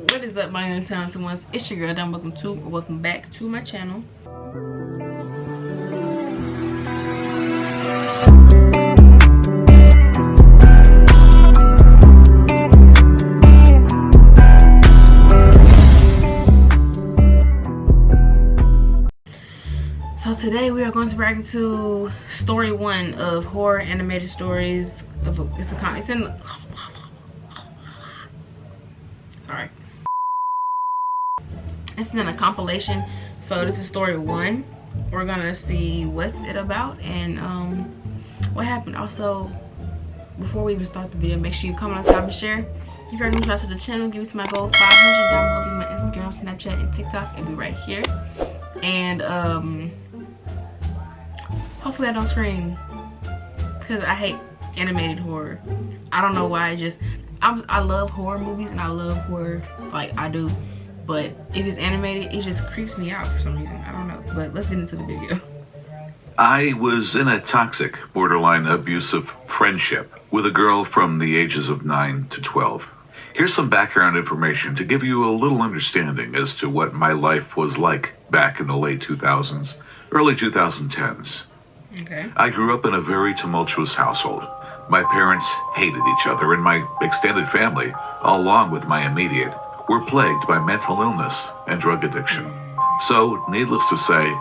What is up, my young talented ones? It's your girl Dom. Welcome back to my channel. So today we are going to react to story 1 of horror animated stories. It's in. Sorry. It's in a compilation. So this is story 1. We're gonna see what's it about and what happened. Also, before we even start the video, make sure you comment, subscribe, and share. If you're new to the channel, give me to my goal 500 down below. Be my Instagram, Snapchat, and TikTok. It'll be right here. And hopefully I don't scream because I hate animated horror. I don't know why. I love horror movies and I love horror like I do, but if it's animated, it just creeps me out for some reason. I don't know, but let's get into the video. I was in a toxic, borderline abusive friendship with a girl from the ages of 9 to 12. Here's some background information to give you a little understanding as to what my life was like back in the late 2000s, early 2010s. Okay. I grew up in a very tumultuous household. My parents hated each other, and my extended family, along with my immediate, were plagued by mental illness and drug addiction. So, needless to say,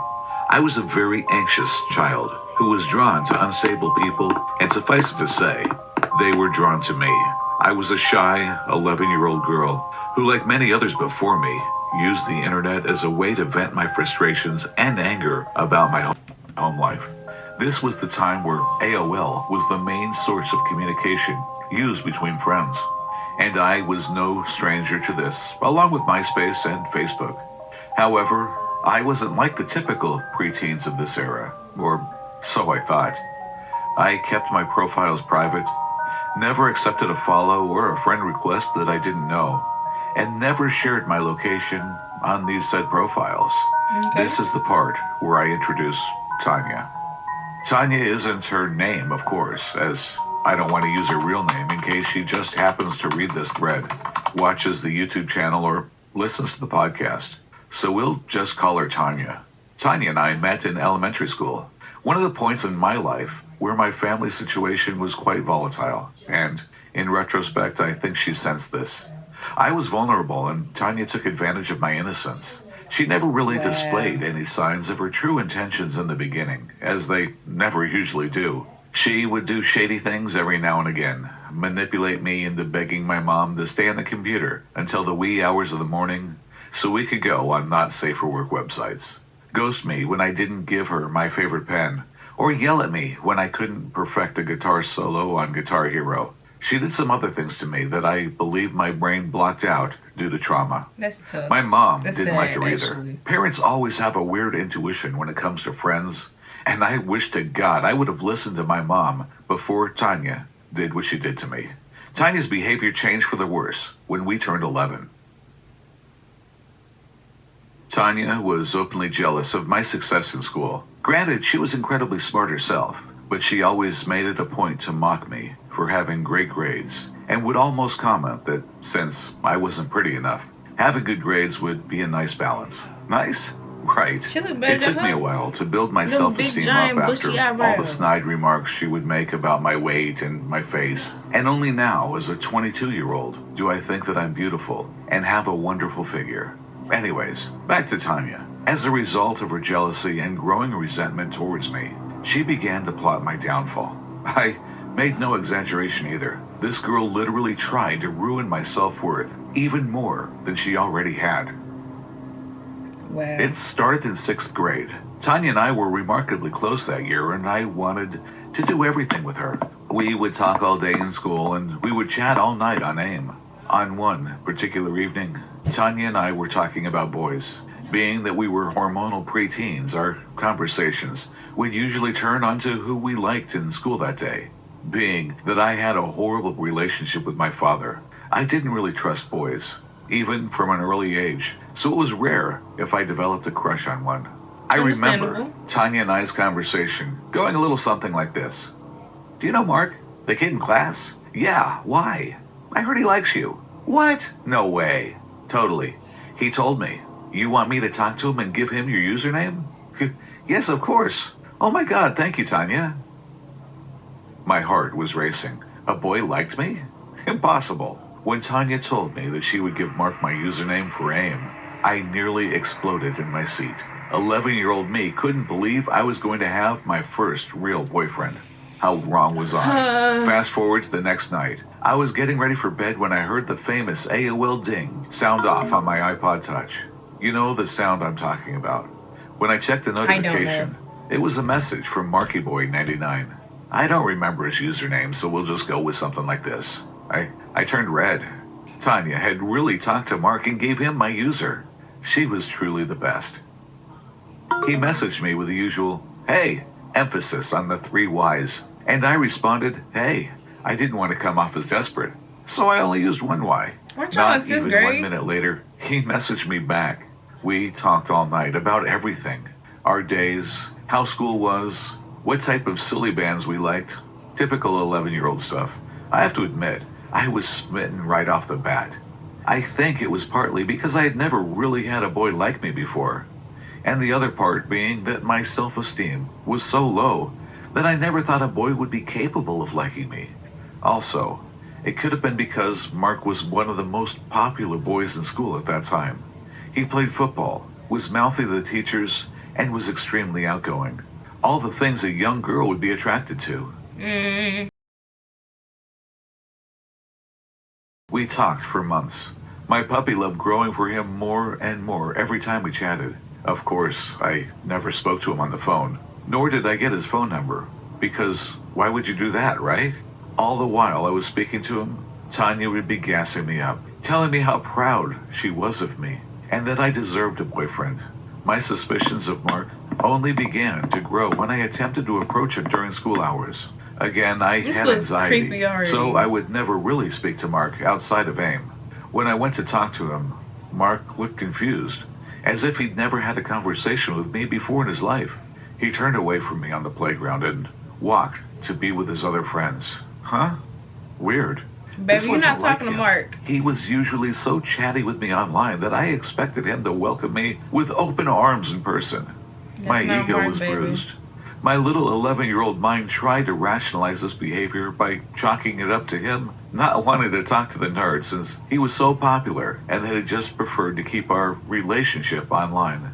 I was a very anxious child who was drawn to unstable people, and suffice it to say, they were drawn to me. I was a shy 11-year-old girl who, like many others before me, used the internet as a way to vent my frustrations and anger about my home life. This was the time where AOL was the main source of communication used between friends, and I was no stranger to this, along with MySpace and Facebook. However, I wasn't like the typical preteens of this era, or so I thought. I kept my profiles private, never accepted a follow or a friend request that I didn't know, and never shared my location on these said profiles. Okay. This is the part where I introduce Tanya. Tanya isn't her name, of course, as I don't want to use her real name in case she just happens to read this thread, watches the YouTube channel, or listens to the podcast. So we'll just call her Tanya. Tanya and I met in elementary school, one of the points in my life where my family situation was quite volatile, and in retrospect, I think she sensed this. I was vulnerable, and Tanya took advantage of my innocence. She never really displayed any signs of her true intentions in the beginning, as they never usually do. She would do shady things every now and again, manipulate me into begging my mom to stay on the computer until the wee hours of the morning so we could go on not safe for work websites, ghost me when I didn't give her my favorite pen, or yell at me when I couldn't perfect a guitar solo on Guitar Hero. She did some other things to me that I believe my brain blocked out due to trauma. That's tough. My mom That's didn't sad, like her either. actually. Parents always have a weird intuition when it comes to friends, and I wish to God I would have listened to my mom before Tanya did what she did to me. Tanya's behavior changed for the worse when we turned 11. Tanya was openly jealous of my success in school. Granted, she was incredibly smart herself, but she always made it a point to mock me for having great grades, and would almost comment that since I wasn't pretty enough, having good grades would be a nice balance. Nice? Right. It took me a while to build my self-esteem up after all the snide remarks she would make about my weight and my face. And only now, as a 22-year-old, do I think that I'm beautiful and have a wonderful figure. Anyways, back to Tanya. As a result of her jealousy and growing resentment towards me, she began to plot my downfall. I made no exaggeration either. This girl literally tried to ruin my self-worth even more than she already had. Wow. It started in 6th grade. Tanya and I were remarkably close that year, and I wanted to do everything with her. We would talk all day in school, and we would chat all night on AIM. On one particular evening, Tanya and I were talking about boys. Being that we were hormonal preteens, our conversations would usually turn onto who we liked in school that day. Being that I had a horrible relationship with my father, I didn't really trust boys, even from an early age, so it was rare if I developed a crush on one. I remember Tanya and I's conversation going a little something like this. Do you know Mark, the kid in class? Yeah, why? I heard he likes you. What? No way. Totally. He told me. You want me to talk to him and give him your username? Yes, of course. Oh my God, thank you, Tanya. My heart was racing. A boy liked me? Impossible. When Tanya told me that she would give Mark my username for AIM, I nearly exploded in my seat. 11-year-old me couldn't believe I was going to have my first real boyfriend. How wrong was I? Fast forward to the next night. I was getting ready for bed when I heard the famous AOL ding sound off on my iPod Touch. You know the sound I'm talking about. When I checked the notification, it was a message from MarkyBoy99. I don't remember his username, so we'll just go with something like this. I turned red. Tanya had really talked to Mark and gave him my user. She was truly the best. He messaged me with the usual, hey, emphasis on the 3 Ys. And I responded, hey, I didn't want to come off as desperate, so I only used 1 Y. Not even 1 minute later, he messaged me back. We talked all night about everything. Our days, how school was, what type of silly bands we liked. Typical 11-year-old stuff. I have to admit, I was smitten right off the bat. I think it was partly because I had never really had a boy like me before. And the other part being that my self-esteem was so low that I never thought a boy would be capable of liking me. Also, it could have been because Mark was one of the most popular boys in school at that time. He played football, was mouthy to the teachers, and was extremely outgoing. All the things a young girl would be attracted to. We talked for months. My puppy love growing for him more and more every time we chatted. Of course, I never spoke to him on the phone, nor did I get his phone number, because why would you do that, right? All the while I was speaking to him, Tanya would be gassing me up, telling me how proud she was of me, and that I deserved a boyfriend. My suspicions of Mark only began to grow when I attempted to approach him during school hours. Again, I had anxiety, so I would never really speak to Mark outside of AIM. When I went to talk to him, Mark looked confused, as if he'd never had a conversation with me before in his life. He turned away from me on the playground and walked to be with his other friends. Huh? Weird. Baby, you're not talking to Mark. He was usually so chatty with me online that I expected him to welcome me with open arms in person. My ego was bruised. My little 11-year-old mind tried to rationalize this behavior by chalking it up to him not wanting to talk to the nerd since he was so popular and that he just preferred to keep our relationship online.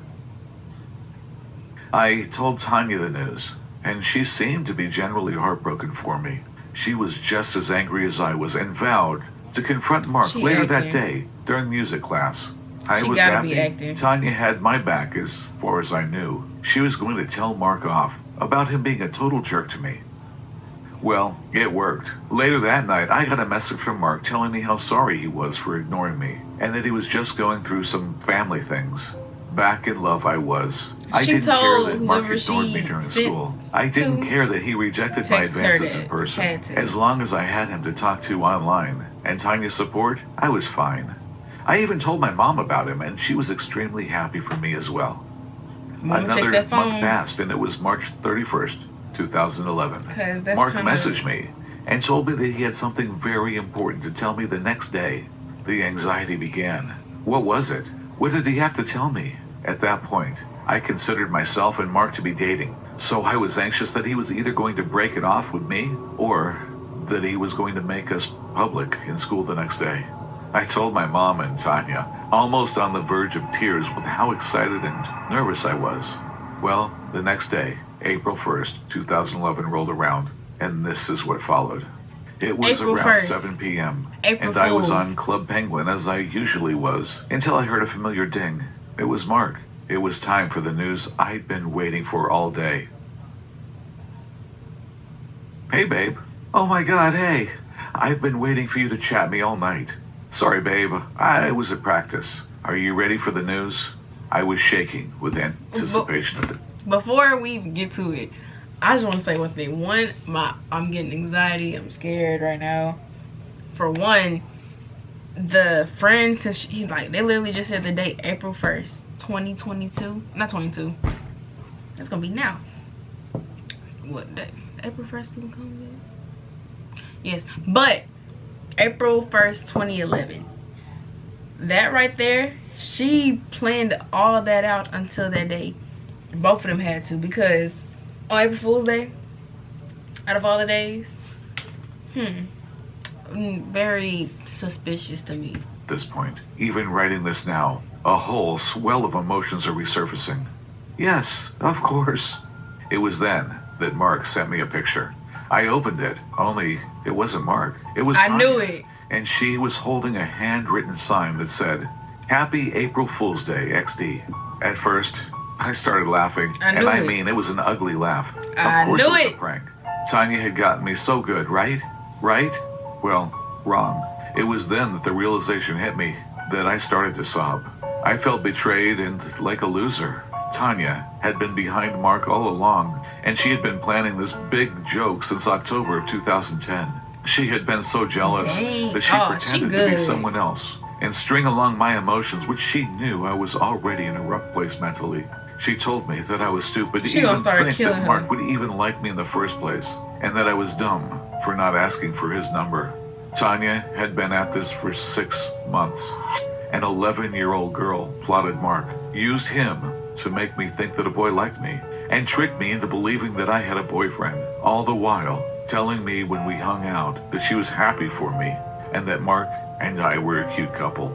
I told Tanya the news, and she seemed to be generally heartbroken for me. She was just as angry as I was and vowed to confront Mark later that day during music class. I was happy Tanya had my back as far as I knew. She was going to tell Mark off about him being a total jerk to me. Well, it worked. Later that night, I got a message from Mark telling me how sorry he was for ignoring me and that he was just going through some family things. Back in love I was. I didn't care that Mark ignored me during school. I didn't care that he rejected my advances in person. As long as I had him to talk to online and Tanya's support, I was fine. I even told my mom about him, and she was extremely happy for me as well. Another month passed, and it was March 31st, 2011. Mark messaged me and told me that he had something very important to tell me the next day. The anxiety began. What was it? What did he have to tell me? At that point, I considered myself and Mark to be dating, so I was anxious that he was either going to break it off with me or that he was going to make us public in school the next day. I told my mom and Tanya, almost on the verge of tears with how excited and nervous I was. Well, the next day, April 1st, 2011 rolled around, and this is what followed. It was around 7 p.m., and I was on Club Penguin as I usually was, until I heard a familiar ding. It was Mark. It was time for the news I'd been waiting for all day. Hey, babe. Oh my God, hey. I've been waiting for you to chat me all night. Sorry, babe. I was at practice. Are you ready for the news? I was shaking with anticipation of it. Before we get to it, I just want to say one thing. One, I'm getting anxiety. I'm scared right now. For one, the friends, they literally just said the date, April 1st, 2022. Not 22. It's going to be now. What day? April 1st can come yet? Yes. But April 1st, 2011. that right there, she planned all that out until that day. Both of them had to, because on April Fool's Day, out of all the days, very suspicious to me. At this point, even writing this now, a whole swell of emotions are resurfacing. Yes, of course. It was then that Mark sent me a picture. I opened it, only it wasn't Mark. It was Tanya. I knew it. And she was holding a handwritten sign that said, "Happy April Fool's Day, XD." At first, I started laughing, and I mean, it was an ugly laugh. Of course it was a prank. Tanya had gotten me so good, right? Right? Well, wrong. It was then that the realization hit me that I started to sob. I felt betrayed and like a loser. Tanya had been behind Mark all along, and she had been planning this big joke since October of 2010. She had been so jealous that she pretended to be someone else and string along my emotions, which she knew I was already in a rough place mentally. She told me that I was stupid to even think that Mark would even like me in the first place, and that I was dumb for not asking for his number. Tanya had been at this for 6 months. An 11-year-old girl plotted Mark, used him to make me think that a boy liked me, and tricked me into believing that I had a boyfriend, all the while telling me when we hung out that she was happy for me and that Mark and I were a cute couple.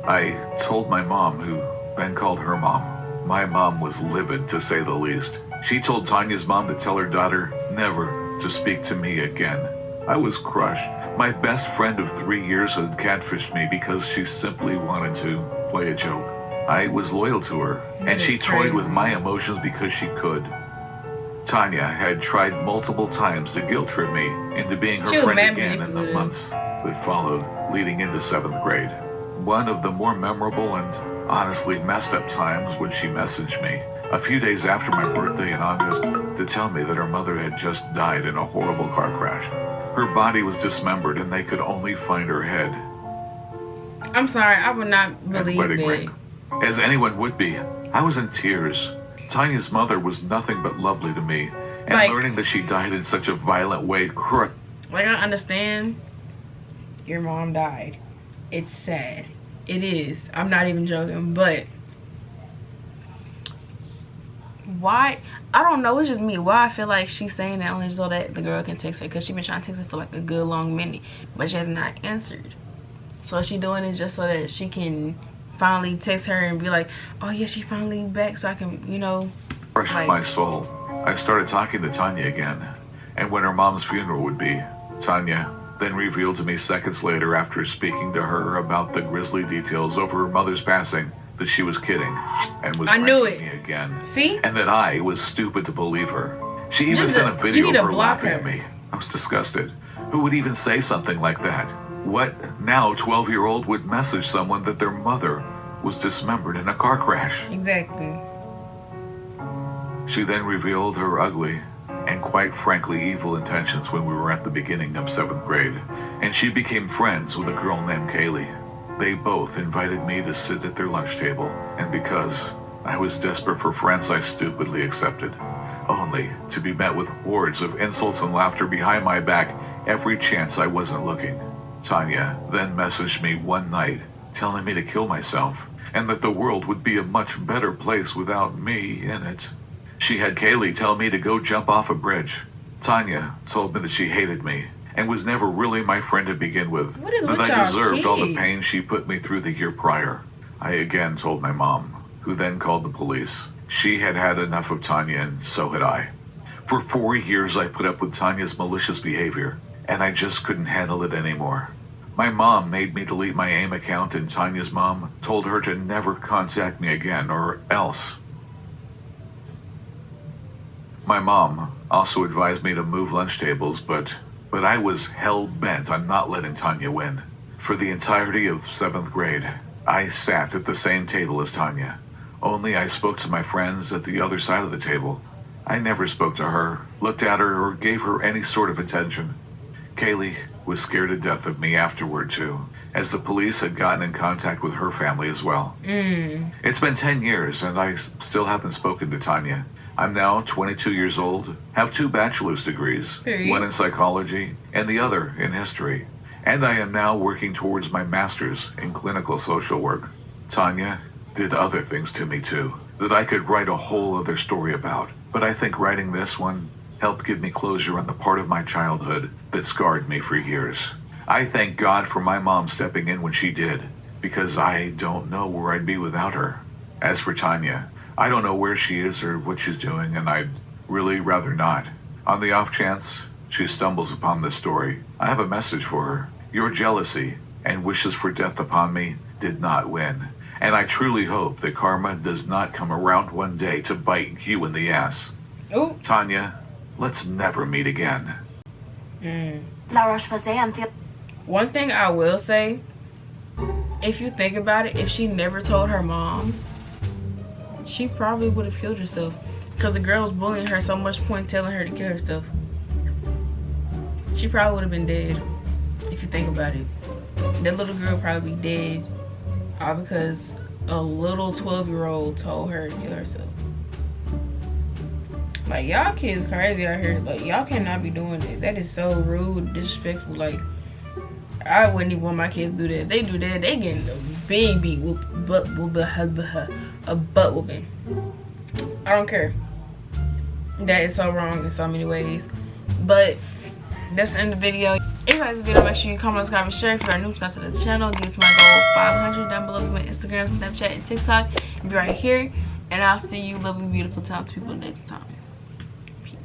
I told my mom, who then called her mom. My mom was livid, to say the least. She told Tanya's mom to tell her daughter never to speak to me again. I was crushed. My best friend of 3 years had catfished me because she simply wanted to play a joke. I was loyal to her, and she toyed with my emotions because she could. Tanya had tried multiple times to guilt trip me into being her friend again in the months that followed, leading into 7th grade. One of the more memorable and honestly messed up times when she messaged me a few days after my birthday in August to tell me that her mother had just died in a horrible car crash. Her body was dismembered and they could only find her head. I'm sorry, I would not believe it. As anyone would be, I was in tears. Tanya's mother was nothing but lovely to me, and learning that she died in such a violent way Like, I understand your mom died. It's sad. It is. I'm not even joking, but why? I don't know, it's just me. Why I feel like she's saying that only so that the girl can text her, because she's been trying to text her for like a good long minute, but she has not answered. So she doing it just so that she can finally text her and be like, oh yeah, she finally back, so I can, you know, crushed my soul. I started talking to Tanya again, and when her mom's funeral would be, Tanya then revealed to me seconds later, after speaking to her about the grisly details over her mother's passing, that she was kidding and was pranking me again. See? And that I was stupid to believe her. She even sent a video of her laughing at me. I was disgusted. Who would even say something like that? What now 12-year-old would message someone that their mother was dismembered in a car crash? Exactly. She then revealed her ugly and quite frankly evil intentions when we were at the beginning of 7th grade, and she became friends with a girl named Kaylee. They both invited me to sit at their lunch table, and because I was desperate for friends, I stupidly accepted, only to be met with hordes of insults and laughter behind my back every chance I wasn't looking. Tanya then messaged me one night telling me to kill myself, and that the world would be a much better place without me in it. She had Kaylee tell me to go jump off a bridge. Tanya told me that she hated me and was never really my friend to begin with, that I deserved all the pain she put me through the year prior. I again told my mom, who then called the police. She had had enough of Tanya, and so had I. For 4 years I put up with Tanya's malicious behavior, and I just couldn't handle it anymore. My mom made me delete my AIM account, and Tanya's mom told her to never contact me again, or else. My mom also advised me to move lunch tables, but I was hell-bent on not letting Tanya win. For the entirety of 7th grade, I sat at the same table as Tanya. Only I spoke to my friends at the other side of the table. I never spoke to her, looked at her, or gave her any sort of attention. Kaylee was scared to death of me afterward, too, as the police had gotten in contact with her family as well. It's been 10 years, and I still haven't spoken to Tanya. I'm now 22 years old, have 2 bachelor's degrees, one in psychology and the other in history, and I am now working towards my master's in clinical social work. Tanya did other things to me too, that I could write a whole other story about, but I think writing this one helped give me closure on the part of my childhood that scarred me for years. I thank God for my mom stepping in when she did, because I don't know where I'd be without her. As for Tanya, I don't know where she is or what she's doing, and I'd really rather not. On the off chance she stumbles upon this story, I have a message for her. Your jealousy and wishes for death upon me did not win, and I truly hope that karma does not come around one day to bite you in the ass. Ooh. Tanya, let's never meet again. One thing I will say, if you think about it, if she never told her mom, she probably would have killed herself, because the girl was bullying her so much point telling her to kill herself. She probably would have been dead, if you think about it. That little girl probably dead all because a little 12-year-old told her to kill herself. Like, y'all kids crazy out here. Like, y'all cannot be doing that. That is so rude, disrespectful. Like, I wouldn't even want my kids to do that. If they do that, they getting a big beat, a butt whooping. I don't care. That is so wrong in so many ways. But that's the end of the video. If you like this video, make sure you comment, subscribe, and share. If you are new to the channel, give us my goal 500 down below. My Instagram, Snapchat, and TikTok. And be right here. And I'll see you lovely, beautiful, talented people next time. Peace.